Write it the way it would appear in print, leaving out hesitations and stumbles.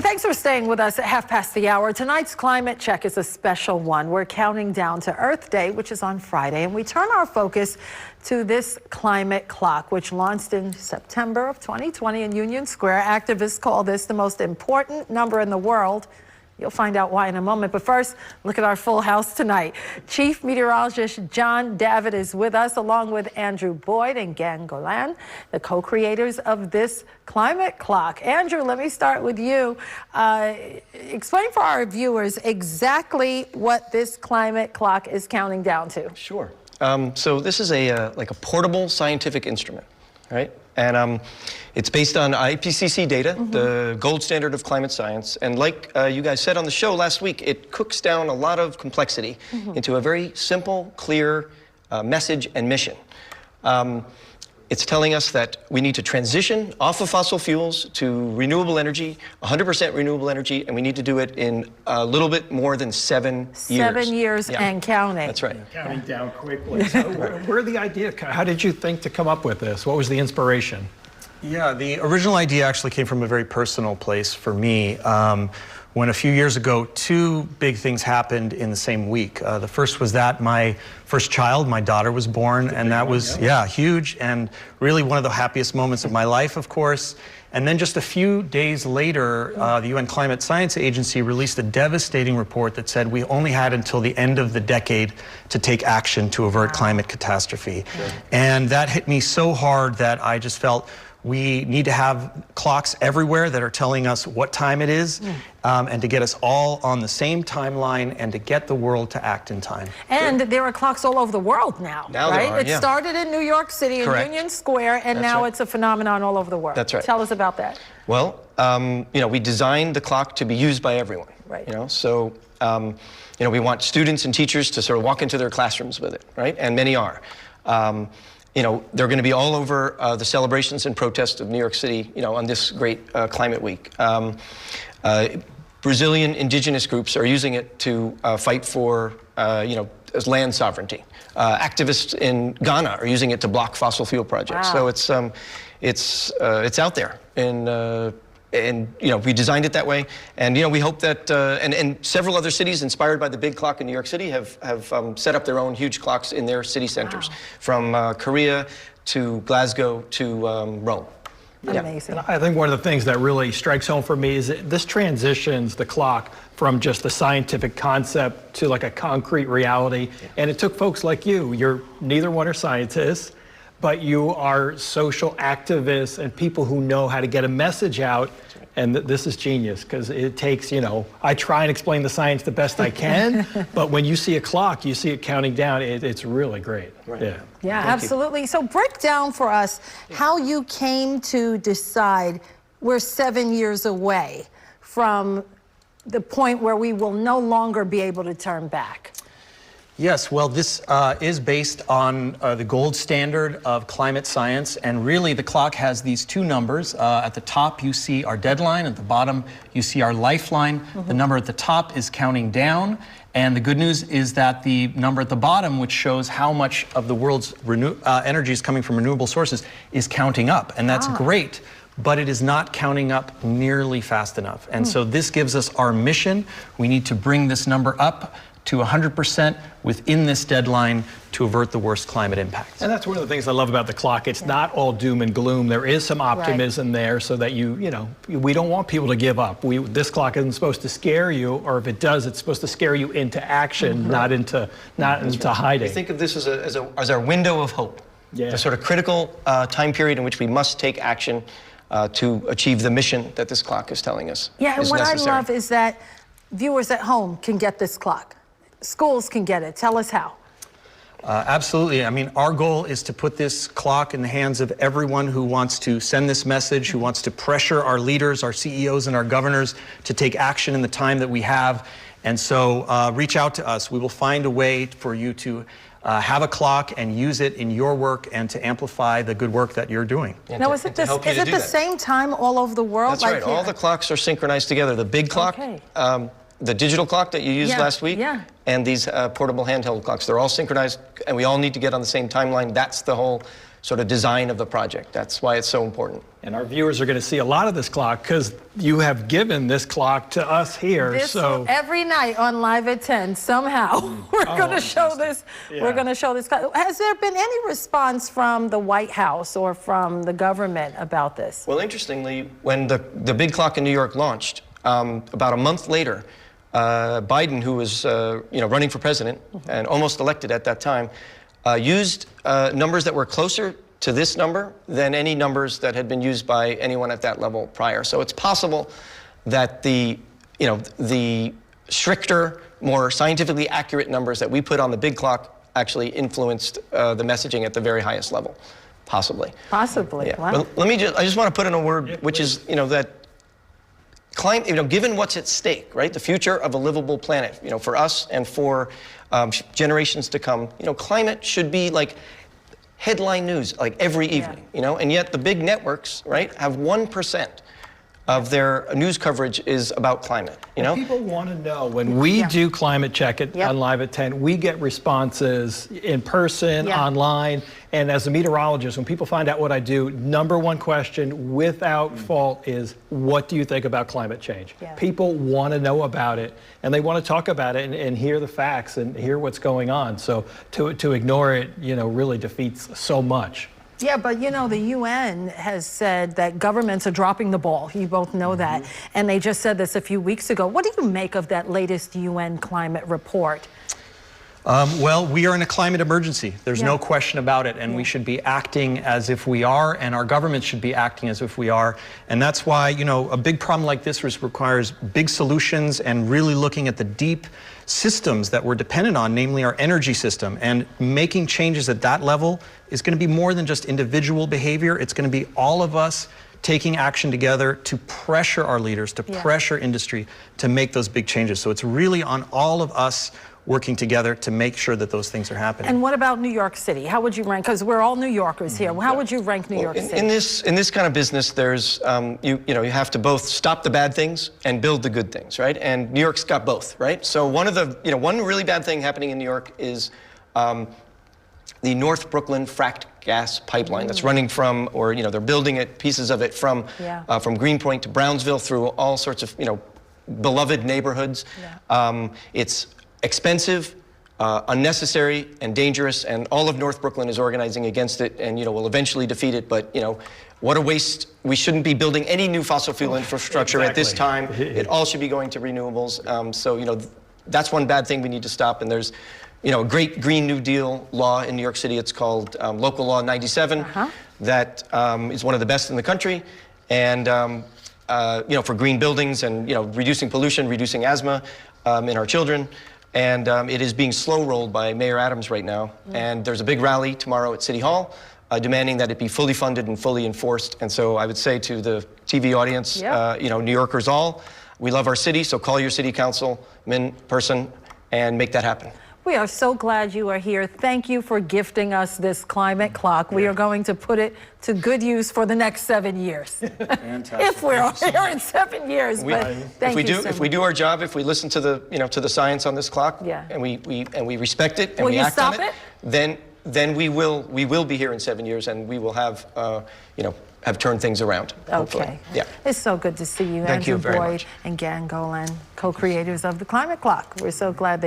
Hey, thanks for staying with us at 1:30. Tonight's Climate Check is a special one. We're counting down to Earth Day, which is on Friday, and we turn our focus to this climate clock, which launched in September of 2020 in Union Square. Activists call this the most important number in the world. You'll find out why in a moment. But first, look at our full house tonight. Chief Meteorologist John David is with us, along with Andrew Boyd and Gan Golan, the co-creators of this climate clock. Andrew, let me start with you. Explain for our viewers exactly what this climate clock is counting down to. Sure. So this is like a portable scientific instrument, right? And it's based on IPCC data, the gold standard of climate science. And like you guys said on the show last week, it cooks down a lot of complexity into a very simple, clear message and mission. It's telling us that we need to transition off of fossil fuels to renewable energy, 100% renewable energy, and we need to do it in a little bit more than 7 years. 7 years and counting. That's right. Counting down quickly. So where the idea, how did you think to come up with this? What was the inspiration? Yeah, the original idea actually came from a very personal place for me. When a few years ago, two big things happened in the same week. The first was that my first child, my daughter, was born, and that was, huge, and really one of the happiest moments of my life, of course. And then just a few days later, the UN Climate Science Agency released a devastating report that said we only had until the end of the decade to take action to avert climate catastrophe. And that hit me so hard that I just felt we need to have clocks everywhere that are telling us what time it is, and to get us all on the same timeline and to get the world to act in time. And there are clocks all over the world now, right? It started in New York City in Union Square, and now it's a phenomenon all over the world. That's right. Tell us about that. Well, you know, we designed the clock to be used by everyone. Right. You know, so you know, we want students and teachers to sort of walk into their classrooms with it, right? And many are. You know, they're going to be all over the celebrations and protests of New York City, you know, on this great climate week. Brazilian indigenous groups are using it to fight for, you know, land sovereignty. Activists in Ghana are using it to block fossil fuel projects. So it's out there, and you know, we designed it that way, and you know, we hope that and several other cities inspired by the big clock in New York City have set up their own huge clocks in their city centers, from Korea to Glasgow to Rome. Amazing. And I think one of the things that really strikes home for me is that this transitions the clock from just a scientific concept to like a concrete reality. And it took folks like you. Neither one are scientists, but you are social activists and people who know how to get a message out. And this is genius, because it takes, you know, I try and explain the science the best I can, but when you see a clock, you see it counting down, it's really great. Right. Yeah, absolutely. So break down for us how you came to decide we're 7 years away from the point where we will no longer be able to turn back. Yes, well, this is based on the gold standard of climate science, and really the clock has these two numbers. At the top you see our deadline, at the bottom you see our lifeline. The number at the top is counting down, and the good news is that the number at the bottom, which shows how much of the world's energy is coming from renewable sources, is counting up, and that's great. But it is not counting up nearly fast enough. And so this gives us our mission. We need to bring this number up to 100% within this deadline to avert the worst climate impacts. And that's one of the things I love about the clock. It's not all doom and gloom. There is some optimism there, so that you know, we don't want people to give up. This clock isn't supposed to scare you, or if it does, it's supposed to scare you into action, not into hiding. We think of this as our window of hope, the sort of critical time period in which we must take action to achieve the mission that this clock is telling us. Yeah, and what I love is that viewers at home can get this clock. Schools can get it. Tell us how. Absolutely. I mean, our goal is to put this clock in the hands of everyone who wants to send this message, who wants to pressure our leaders, our CEOs, and our governors to take action in the time that we have. And so reach out to us. We will find a way for you to have a clock and use it in your work and to amplify the good work that you're doing. Now, is it the same time all over the world? That's right. All the clocks are synchronized together. The big clock, the digital clock that you used last week, and these portable handheld clocks, they're all synchronized, and we all need to get on the same timeline. That's the whole sort of design of the project. That's why it's so important. And our viewers are going to see a lot of this clock because you have given this clock to us here. So every night on Live at 10, somehow we're going to show this. Yeah. We're going to show this. Has there been any response from the White House or from the government about this? Well, interestingly, when the big clock in New York launched, about a month later, Biden, who was running for president and almost elected at that time, used numbers that were closer to this number than any numbers that had been used by anyone at that level prior. So it's possible that the stricter, more scientifically accurate numbers that we put on the big clock actually influenced the messaging at the very highest level, possibly. Possibly. Yeah. Wow. But I just want to put in a word, which is, that climate, given what's at stake, right? The future of a livable planet, for us and for generations to come, climate should be like headline news, like every evening, and yet the big networks, right, have 1% of their news coverage is about climate, People want to know when we do Climate Check on Live at 10, we get responses in person, online, and as a meteorologist, when people find out what I do, number one question without fault is, what do you think about climate change? Yeah. People want to know about it, and they want to talk about it and hear the facts and hear what's going on. So to ignore it, really defeats so much. Yeah, but the UN has said that governments are dropping the ball. You both know that. And they just said this a few weeks ago. What do you make of that latest UN climate report? Well, we are in a climate emergency. There's no question about it, and we should be acting as if we are, and our government should be acting as if we are. And that's why, a big problem like this requires big solutions and really looking at the deep systems that we're dependent on, namely our energy system. And making changes at that level is going to be more than just individual behavior. It's going to be all of us taking action together to pressure our leaders, to pressure industry to make those big changes. So it's really on all of us working together to make sure that those things are happening. And what about New York City? How would you rank? Because we're all New Yorkers here. How would you rank New York City? In this kind of business, there's you have to both stop the bad things and build the good things, right? And New York's got both, right? So one of the one really bad thing happening in New York is the North Brooklyn fracked gas pipeline that's running from, or they're building it, pieces of it from Greenpoint to Brownsville through all sorts of beloved neighborhoods. It's expensive, unnecessary, and dangerous, and all of North Brooklyn is organizing against it, and will eventually defeat it. But what a waste! We shouldn't be building any new fossil fuel infrastructure at this time. It all should be going to renewables. So that's one bad thing we need to stop. And there's a great Green New Deal law in New York City. It's called Local Law 97. That is one of the best in the country, and for green buildings and reducing pollution, reducing asthma in our children. And it is being slow rolled by Mayor Adams right now. And there's a big rally tomorrow at City Hall demanding that it be fully funded and fully enforced. And so I would say to the TV audience, New Yorkers all, we love our city, so call your city councilman person and make that happen. We are so glad you are here. Thank you for gifting us this climate clock. We are going to put it to good use for the next 7 years. Fantastic. If we're here in 7 years. If we do our job, if we listen to the science on this clock, and we respect it and we act on it, then we will be here in 7 years, and we will have have turned things around. Hopefully. Okay. Yeah. It's so good to see you, Thank Andrew you very Boyd much. and Gan Golan, co-creators of the Climate Clock. We're so glad that